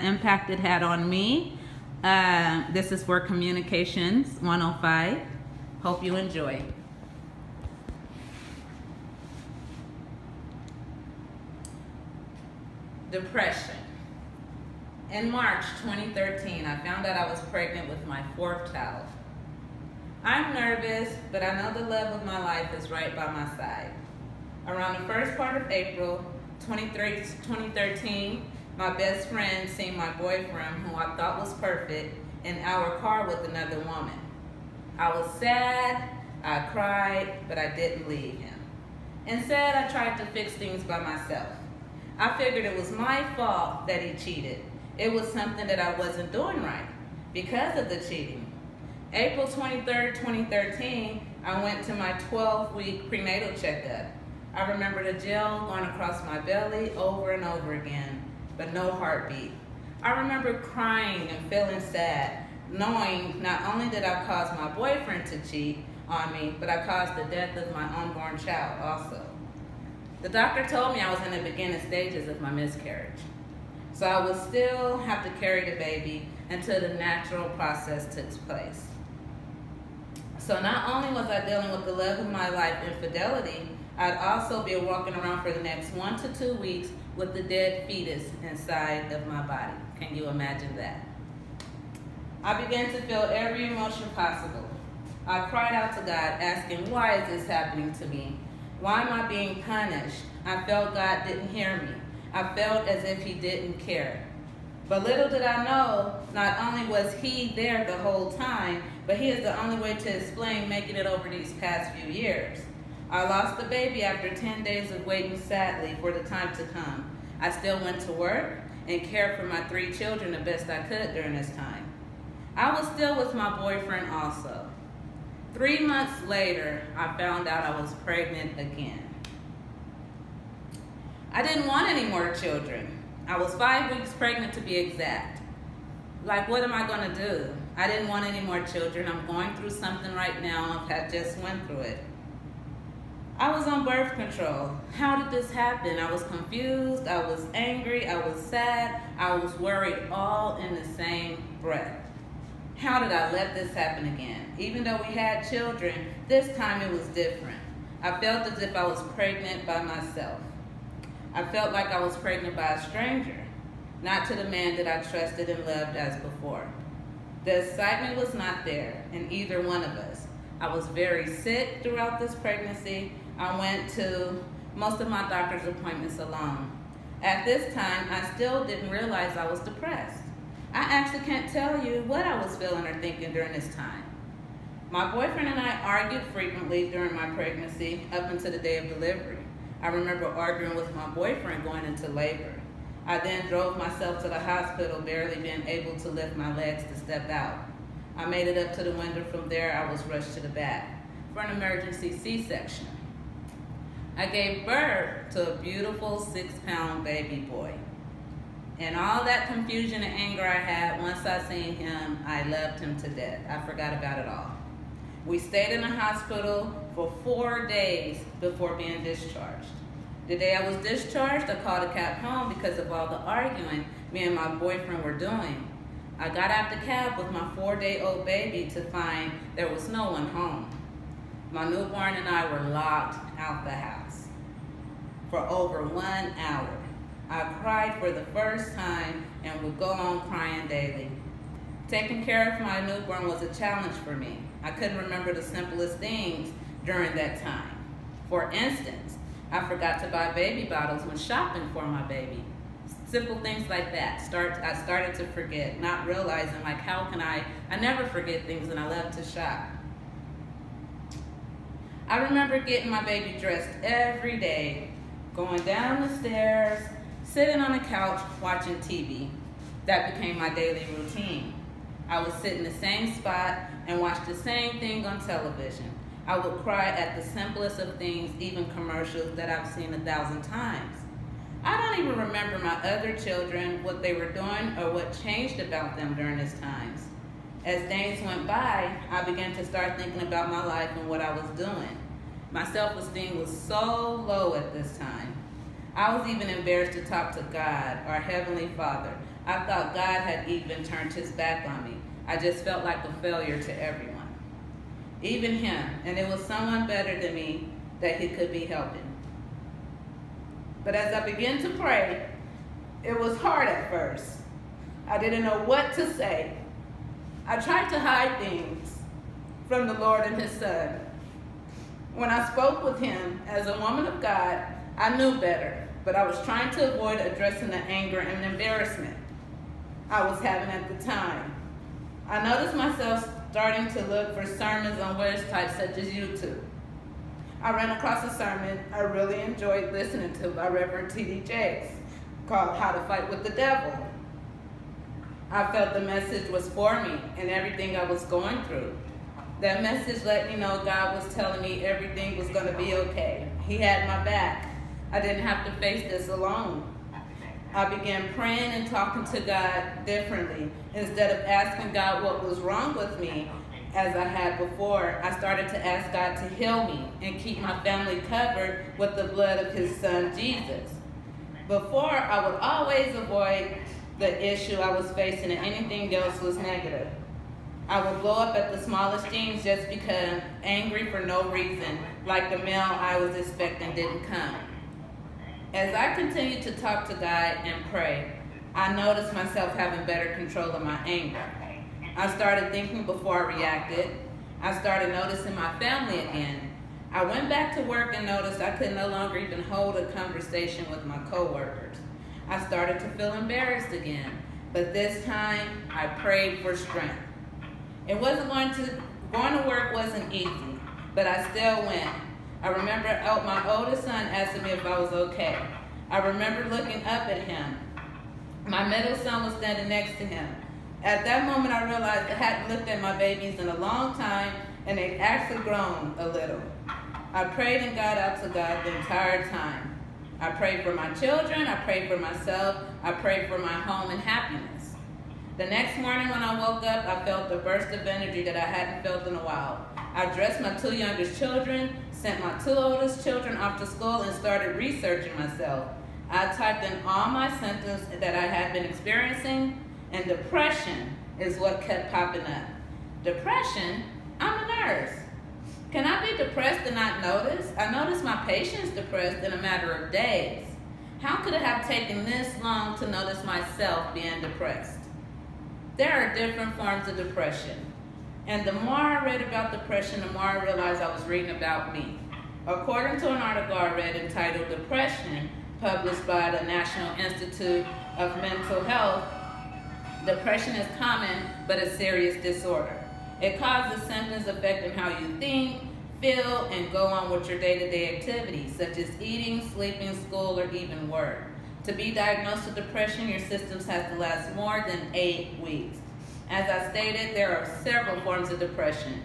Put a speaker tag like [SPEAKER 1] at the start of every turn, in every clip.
[SPEAKER 1] impact it had on me. This is for Communications 105. Hope you enjoy. Depression. In March 2013, I found out I was pregnant with my 4th child. I'm nervous, but I know the love of my life is right by my side. Around the first part of April 2013, my best friend seen my boyfriend, who I thought was perfect, in our car with another woman. I was sad, I cried, but I didn't leave him. Instead, I tried to fix things by myself. I figured it was my fault that he cheated. It was something that I wasn't doing right because of the cheating. April 23rd, 2013, I went to my 12-week prenatal checkup. I remember the gel going across my belly over and over again, but no heartbeat. I remember crying and feeling sad, knowing not only did I cause my boyfriend to cheat on me, but I caused the death of my unborn child also. The doctor told me I was in the beginning stages of my miscarriage, so I would still have to carry the baby until the natural process took place. So not only was I dealing with the love of my life, infidelity, I'd also be walking around for the next 1 to 2 weeks with the dead fetus inside of my body. Can you imagine that? I began to feel every emotion possible. I cried out to God, asking, why is this happening to me? Why am I being punished? I felt God didn't hear me. I felt as if he didn't care. But little did I know, not only was he there the whole time, but he is the only way to explain making it over these past few years. I lost the baby after 10 days of waiting sadly for the time to come. I still went to work and cared for my 3 children the best I could during this time. I was still with my boyfriend also. 3 months later, I found out I was pregnant again. I didn't want any more children. I was 5 weeks pregnant to be exact. Like, what am I gonna do? I didn't want any more children. I'm going through something right now. I just went through it. I was on birth control. How did this happen? I was confused, I was angry, I was sad, I was worried, all in the same breath. How did I let this happen again? Even though we had children, this time it was different. I felt as if I was pregnant by myself. I felt like I was pregnant by a stranger, not to the man that I trusted and loved as before. The excitement was not there in either one of us. I was very sick throughout this pregnancy. I went to most of my doctor's appointments alone. At this time, I still didn't realize I was depressed. I actually can't tell you what I was feeling or thinking during this time. My boyfriend and I argued frequently during my pregnancy up until the day of delivery. I remember arguing with my boyfriend going into labor. I then drove myself to the hospital, barely being able to lift my legs to step out. I made it up to the window. From there, I was rushed to the back for an emergency C-section. I gave birth to a beautiful 6-pound baby boy. And all that confusion and anger I had, once I seen him, I loved him to death. I forgot about it all. We stayed in the hospital for 4 days before being discharged. The day I was discharged, I called a cab home because of all the arguing me and my boyfriend were doing. I got out the cab with my 4-day-old baby to find there was no one home. My newborn and I were locked out the house for over 1 hour. I cried for the first time and would go on crying daily. Taking care of my newborn was a challenge for me. I couldn't remember the simplest things during that time. For instance, I forgot to buy baby bottles when shopping for my baby. Simple things like that. I started to forget, not realizing like how can I never forget things and I love to shop. I remember getting my baby dressed every day, going down the stairs, sitting on the couch, watching TV. That became my daily routine. I would sit in the same spot and watch the same thing on television. I would cry at the simplest of things, even commercials that I've seen 1,000 times. I don't even remember my other children, what they were doing, or what changed about them during these times. As days went by, I began to start thinking about my life and what I was doing. My self-esteem was so low at this time. I was even embarrassed to talk to God, our Heavenly Father, I thought God had even turned his back on me. I just felt like a failure to everyone, even him, and it was someone better than me that he could be helping. But as I began to pray, it was hard at first. I didn't know what to say. I tried to hide things from the Lord and his son. When I spoke with him as a woman of God, I knew better, but I was trying to avoid addressing the anger and embarrassment I was having at the time. I noticed myself starting to look for sermons on websites such as YouTube. I ran across a sermon I really enjoyed listening to by Reverend T.D. Jakes called How to Fight with the Devil. I felt the message was for me and everything I was going through. That message let me know God was telling me everything was going to be okay. He had my back. I didn't have to face this alone. I began praying and talking to God differently. Instead of asking God what was wrong with me, as I had before, I started to ask God to heal me and keep my family covered with the blood of his son, Jesus. Before, I would always avoid the issue I was facing and anything else was negative. I would blow up at the smallest things just because angry for no reason, like the mail I was expecting didn't come. As I continued to talk to God and pray, I noticed myself having better control of my anger. I started thinking before I reacted. I started noticing my family again. I went back to work and noticed I could no longer even hold a conversation with my coworkers. I started to feel embarrassed again, but this time I prayed for strength. It wasn't going to work wasn't easy, but I still went. I remember my oldest son asking me if I was okay. I remember looking up at him. My middle son was standing next to him. At that moment, I realized I hadn't looked at my babies in a long time, and they'd actually grown a little. I prayed and got out to God the entire time. I prayed for my children, I prayed for myself, I prayed for my home and happiness. The next morning when I woke up, I felt a burst of energy that I hadn't felt in a while. I dressed my 2 youngest children, sent my 2 oldest children off to school, and started researching myself. I typed in all my symptoms that I had been experiencing, and depression is what kept popping up. Depression? I'm a nurse. Can I be depressed and not notice? I noticed my patients depressed in a matter of days. How could it have taken this long to notice myself being depressed? There are different forms of depression. And the more I read about depression, the more I realized I was reading about me. According to an article I read entitled Depression, published by the National Institute of Mental Health, depression is common but a serious disorder. It causes symptoms affecting how you think, feel, and go on with your day-to-day activities, such as eating, sleeping, school, or even work. To be diagnosed with depression, your symptoms have to last more than 8 weeks. As I stated, there are several forms of depression.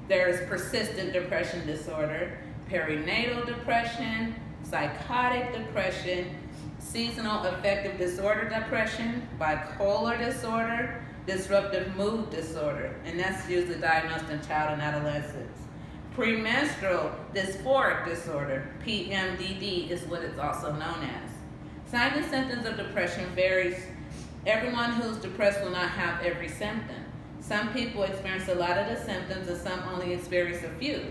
[SPEAKER 1] There is persistent depression disorder, perinatal depression, psychotic depression, seasonal affective disorder depression, bipolar disorder, disruptive mood disorder, and that's usually diagnosed in child and adolescents. Premenstrual dysphoric disorder, PMDD, is what it's also known as. Signs and symptoms of depression varies. Everyone who's depressed will not have every symptom. Some people experience a lot of the symptoms and some only experience a few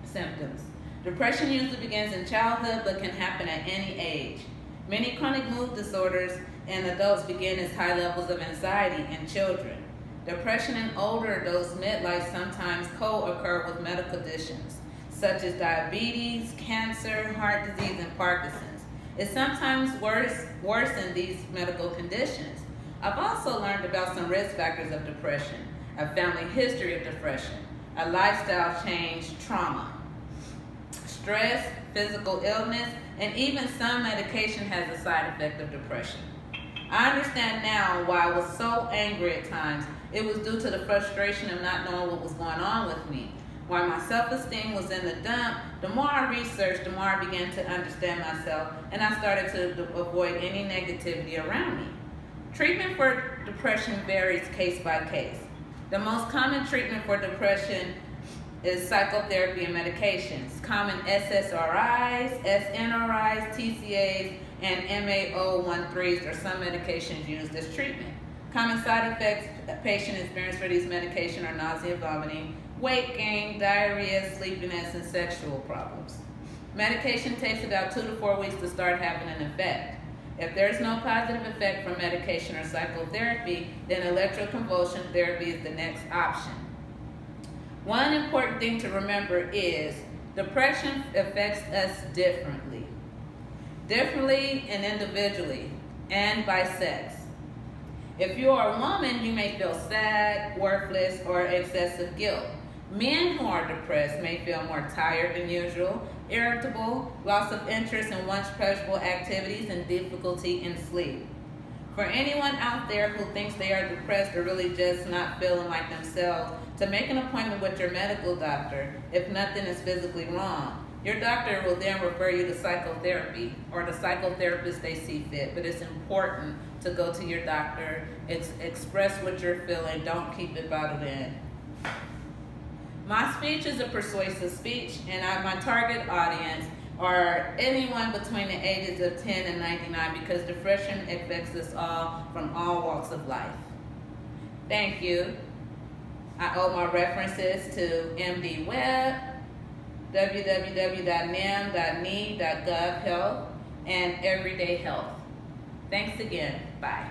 [SPEAKER 1] symptoms. Depression usually begins in childhood but can happen at any age. Many chronic mood disorders in adults begin as high levels of anxiety in children. Depression in older adults midlife sometimes co-occur with medical conditions such as diabetes, cancer, heart disease, and Parkinson's. It sometimes worsen these medical conditions. I've also learned about some risk factors of depression, a family history of depression, a lifestyle change, trauma, stress, physical illness, and even some medication has a side effect of depression. I understand now why I was so angry at times. It was due to the frustration of not knowing what was going on with me. While my self-esteem was in the dump, the more I researched, the more I began to understand myself, and I started to avoid any negativity around me. Treatment for depression varies case by case. The most common treatment for depression is psychotherapy and medications. Common SSRIs, SNRIs, TCAs, and MAO13s are some medications used as treatment. Common side effects a patient experiences for these medications are nausea, vomiting, weight gain, diarrhea, sleepiness, and sexual problems. Medication takes about 2 to 4 weeks to start having an effect. If there's no positive effect from medication or psychotherapy, then electroconvulsion therapy is the next option. One important thing to remember is depression affects us differently and individually, and by sex. If you are a woman, you may feel sad, worthless, or excessive guilt. Men who are depressed may feel more tired than usual, irritable, loss of interest in once pleasurable activities, and difficulty in sleep. For anyone out there who thinks they are depressed or really just not feeling like themselves, to make an appointment with your medical doctor if nothing is physically wrong. Your doctor will then refer you to psychotherapy or the psychotherapist they see fit, but it's important to go to your doctor, express what you're feeling, don't keep it bottled in. My speech is a persuasive speech, and my target audience are anyone between the ages of 10 and 99 because depression affects us all from all walks of life. Thank you. I owe my references to MD Web, www.nim.ne.gov Health, and Everyday Health. Thanks again. Bye.